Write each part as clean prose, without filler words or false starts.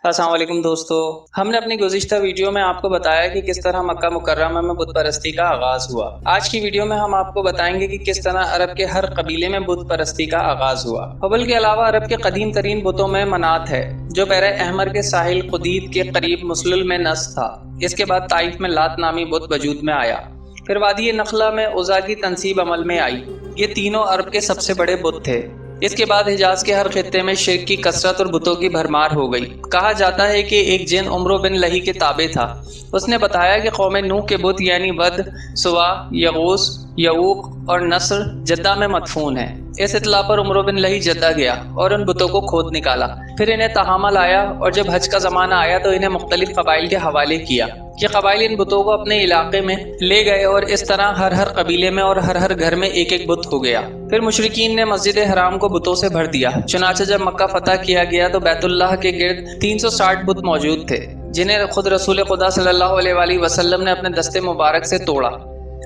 अस्सलाम वालेकुम दोस्तों, हमने अपनी गुज़िश्ता वीडियो में आपको बताया कि किस तरह मक्का मुकर्रमा में बुत परस्ती का आगाज़ हुआ। आज की वीडियो में हम आपको बताएंगे कि किस तरह अरब के हर कबीले में बुत परस्ती का आगाज़ हुआ। हबल के अलावा अरब के कदीम तरीन बुतों में मनात है, जो बहर अहमर के साहिल कुदीद के करीब मुसलुल में नस्ब था। इसके बाद ताइफ में लात नामी बुत वजूद में आया। फिर वादी नखला में उज़ा की तनसीब अमल में आई। ये तीनों अरब के सबसे बड़े बुत थे। इसके बाद हिजाज के हर खित्ते में शिर्क की कसरत और बुतों की भरमार हो गई। कहा जाता है कि एक जिन उम्र बिन लही के ताबे था। उसने बताया कि कौम नूह के बुत यानी वद, सुवा, यगूस, यऊक और नस्र जद्दा में मदफून है। इस इतला पर उम्र बिन लही जद्दा गया और उन बुतों को खोद निकाला। फिर इन्हें तहामल आया और जब हज का ज़माना आया तो इन्हें मुख्तलिफ कबाइल के हवाले किया। ये कबाइल इन बुतों को अपने इलाके में ले गए और इस तरह हर कबीले में और हर घर में एक एक बुत हो गया। फिर मुशरिकीन ने मस्जिद हराम को बुतों से भर दिया। चुनाचे जब मक्का फतह किया गया तो बैतुल्लाह के गिर्द 360 बुत मौजूद थे, जिन्हें खुद रसूल खुदा सल्लल्लाहु अलैहि वसल्लम ने अपने दस्ते मुबारक से तोड़ा।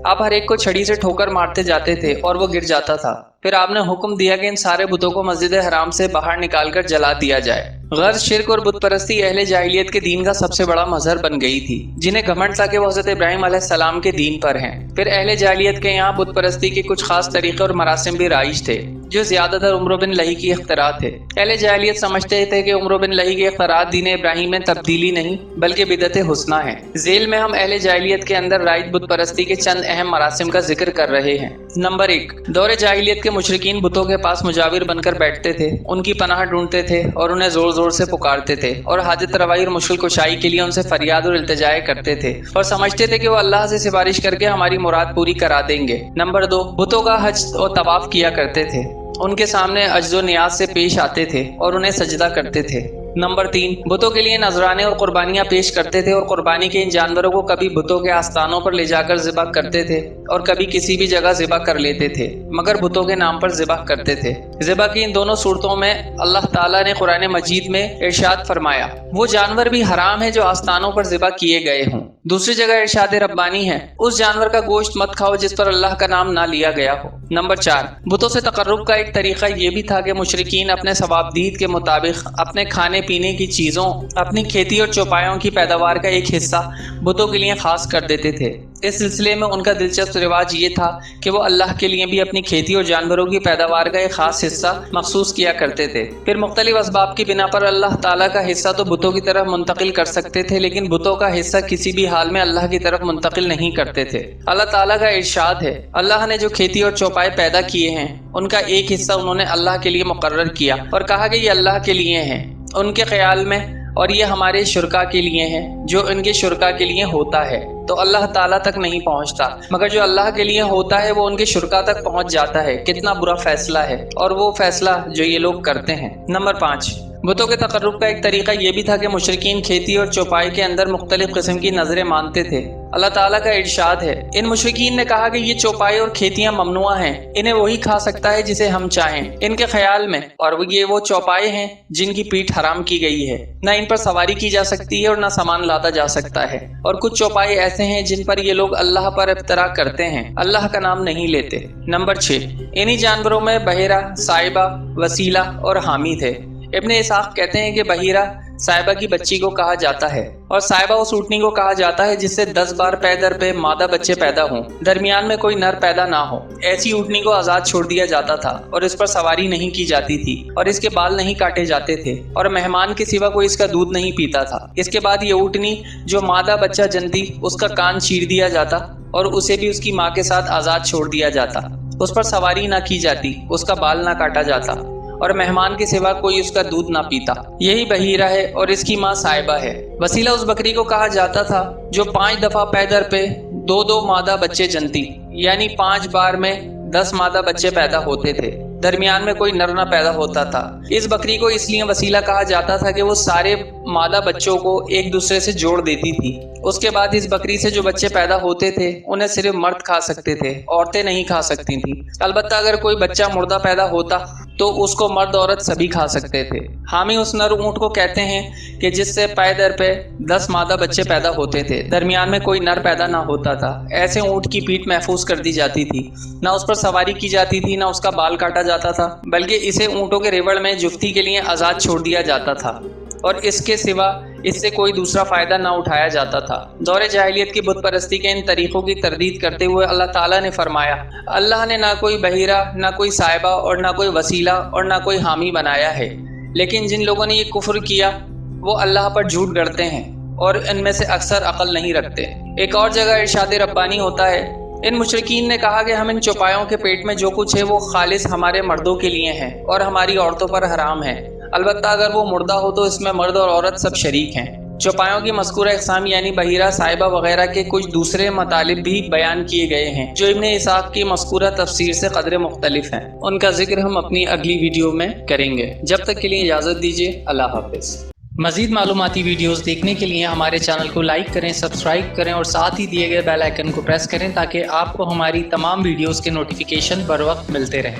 आप हर एक को छड़ी से ठोकर मारते जाते थे और वो गिर जाता था। फिर आपने हुक्म दिया कि इन सारे बुतों को मस्जिद हराम से बाहर निकालकर जला दिया जाए। गर्ज, शिर्क और बुत परस्ती अहले जाहिलियत के दीन का सबसे बड़ा मजहर बन गई थी, जिन्हें घमंड था कि वो हज़रत इब्राहीम अलैहिस्सलाम के दीन पर हैं। फिर अहले जाहिलियत के यहाँ बुत परस्ती के कुछ खास तरीके और मरासिम भी राइज थे, जो ज्यादातर उम्र बिन लही की इख्तरा थे। अहले जाहिलियत समझते थे कि उम्र बिन लही के इख्तरा दीन इब्राहीम में तब्दीली नहीं बल्कि बिदत हुस्ना है। झेल में हम अहले जाहिलियत के अंदर राइज बुत परस्ती के चंद अहम मरासिम का जिक्र कर रहे हैं। नंबर 1, दौरे जाहिलियत के मुशरिकीन बुतों के पास मुजाविर बनकर बैठते थे, उनकी पनाह ढूंढते थे और उन्हें जोर जोर से पुकारते थे और हाजत रवाई और मुश्किल कुशाई के लिए उनसे फरियाद और इल्तिजाए करते थे और समझते थे कि वो अल्लाह से सिफारिश करके हमारी मुराद पूरी करा देंगे। नंबर 2, बुतों का हज और तवाफ किया करते थे, उनके सामने अज्जो नियाज से पेश आते थे और उन्हें सजदा करते थे। नंबर 3, बुतों के लिए नजराने और कुर्बानियां पेश करते थे और कुर्बानी के इन जानवरों को कभी बुतों के आस्थानों पर ले जाकर ज़िबा करते थे और कभी किसी भी जगह ज़िबा कर लेते थे, मगर बुतों के नाम पर ज़िबा करते थे। ज़िबा की इन दोनों सूरतों में अल्लाह ताला ने कुरान मजीद में इरशाद फरमाया, वो जानवर भी हराम है जो आस्थानों पर ज़िबा किए गए हों। दूसरी जगह इरशाद रब्बानी है, उस जानवर का गोश्त मत खाओ जिस पर अल्लाह का नाम ना लिया गया हो। नंबर 4, बुतों से तकर्रुब का एक तरीका ये भी था कि मुशरिकीन अपने सवाबदीद के मुताबिक अपने खाने पीने की चीज़ों, अपनी खेती और चौपायों की पैदावार का एक हिस्सा बुतों के लिए खास कर देते थे। इस सिलसिले में उनका दिलचस्प रिवाज ये था कि वो अल्लाह के लिए भी अपनी खेती और जानवरों की पैदावार का एक खास हिस्सा मखसूस किया करते थे। फिर मुख्तलिफ असबाब की बिना पर अल्लाह ताला का हिस्सा तो बुतों की तरफ मुंतकिल कर सकते थे, लेकिन बुतों का हिस्सा किसी भी हाल में अल्लाह की तरफ मुंतकिल नहीं करते थे। अल्लाह ताला का इरशाद है, अल्लाह ने जो खेती और चौपाए पैदा किए हैं उनका एक हिस्सा उन्होंने अल्लाह के लिए मुकर्रर किया और कहा कि ये अल्लाह के लिए हैं उनके ख्याल में, और ये हमारे शुरका के लिए है जो इनके शुरका के लिए होता है तो अल्लाह ताला तक नहीं पहुंचता, मगर जो अल्लाह के लिए होता है वो उनके शुरका तक पहुंच जाता है। कितना बुरा फैसला है, और वो फैसला जो ये लोग करते हैं। नंबर 5, बुतों के तकर्रुब का एक तरीका ये भी था कि मुशरिकीन खेती और चौपाई के अंदर मुख्तलिफ किस्म की नजरें मानते थे। अल्लाह ताला का इरशाद है, इन मुशरिकीन ने कहा कि ये चौपाई और खेतियां ममनुआ हैं, इन्हें वही खा सकता है जिसे हम चाहें इनके ख्याल में, और ये वो चौपाई हैं जिनकी पीठ हराम की गई है, न इन पर सवारी की जा सकती है और न सामान लादा जा सकता है। और कुछ चौपाई ऐसे हैं जिन पर ये लोग अल्लाह पर इफ्तरा करते हैं, अल्लाह का नाम नहीं लेते। नंबर 6, इन्हीं जानवरों में बहेरा, साइबा, वसीला और हामी थे। इब्ने इसाक कहते हैं कि बहीरा साहिबा की बच्ची को कहा जाता है और साहिबा उस ऊँटनी को कहा जाता है जिससे 10 बार पै दर पे मादा बच्चे पैदा हों, दरमियान में कोई नर पैदा ना हो। ऐसी ऊँटनी को आज़ाद छोड़ दिया जाता था और इस पर सवारी नहीं की जाती थी और इसके बाल नहीं काटे जाते थे और मेहमान के सिवा कोई इसका दूध नहीं पीता था। इसके बाद ये ऊँटनी जो मादा बच्चा जनती उसका कान चीर दिया जाता और उसे भी उसकी माँ के साथ आज़ाद छोड़ दिया जाता। उस पर सवारी ना की जाती, उसका बाल ना काटा जाता और मेहमान के सिवा कोई उसका दूध ना पीता। यही बहीरा है और इसकी माँ साहिबा है। वसीला उस बकरी को कहा जाता था जो 5 दफा पैदर पे 2-2 मादा बच्चे जनती, यानी 5 बार में 10 मादा बच्चे पैदा होते थे, दरमियान में कोई नर ना पैदा होता था। इस बकरी को इसलिए वसीला कहा जाता था कि वो सारे मादा बच्चों को एक दूसरे से जोड़ देती थी। उसके बाद इस बकरी से जो बच्चे पैदा होते थे उन्हें सिर्फ मर्द खा सकते थे, औरतें नहीं खा सकती थी। अलबत्ता अगर कोई बच्चा मुर्दा पैदा होता तो उसको मर्द औरत सभी खा सकते थे। हामी उस नर ऊँट को कहते हैं कि जिससे पै दर पे 10 मादा बच्चे पैदा होते थे, दरमियान में कोई नर पैदा ना होता था। ऐसे ऊँट की पीठ महफूज कर दी जाती थी, ना उस पर सवारी की जाती थी, ना उसका बाल काटा जाता था, बल्कि इसे ऊँटों के रेवड़ में जुफ्ती के लिए आज़ाद छोड़ दिया जाता था। और इसके सिवा इससे कोई दूसरा फ़ायदा ना उठाया जाता था। दौर जाहिलियत की बुत परस्ती के इन तरीक़ों की तरदीद करते हुए अल्लाह ताला ने फरमाया, अल्लाह ने ना कोई बहिरा, ना कोई साहिबा और ना कोई वसीला और ना कोई हामी बनाया है, लेकिन जिन लोगों ने ये कुफ्र किया वो अल्लाह पर झूठ गढ़ते हैं और इनमें से अक्सर अक़ल नहीं रखते। एक और जगह इरशाद रब्बानी होता है, इन मुशरिकीन ने कहा कि हम इन चौपायों के पेट में जो कुछ है वो खालिस हमारे मर्दों के लिए है और हमारी औरतों पर हराम है, अलबत्ता अगर वो मुर्दा हो तो इसमें मर्द और औरत सब शरीक हैं। चौपायों की मज़कूरा इक़साम यानी बहिरा, साहिबा वगैरह के कुछ दूसरे मतालिब भी बयान किए गए हैं जो इब्न इसाक़ की मज़कूरा तफसीर से क़दरे मुख्तलिफ हैं। उनका जिक्र हम अपनी अगली वीडियो में करेंगे। जब तक के लिए इजाज़त दीजिए। अल्लाह हाफ़िज़। मज़ीद मालूमाती वीडियोस देखने के लिए हमारे चैनल को लाइक करें, सब्सक्राइब करें और साथ ही दिए गए बेल आइकन को प्रेस करें ताकि आपको हमारी तमाम वीडियोस के नोटिफिकेशन बर वक्त मिलते रहें।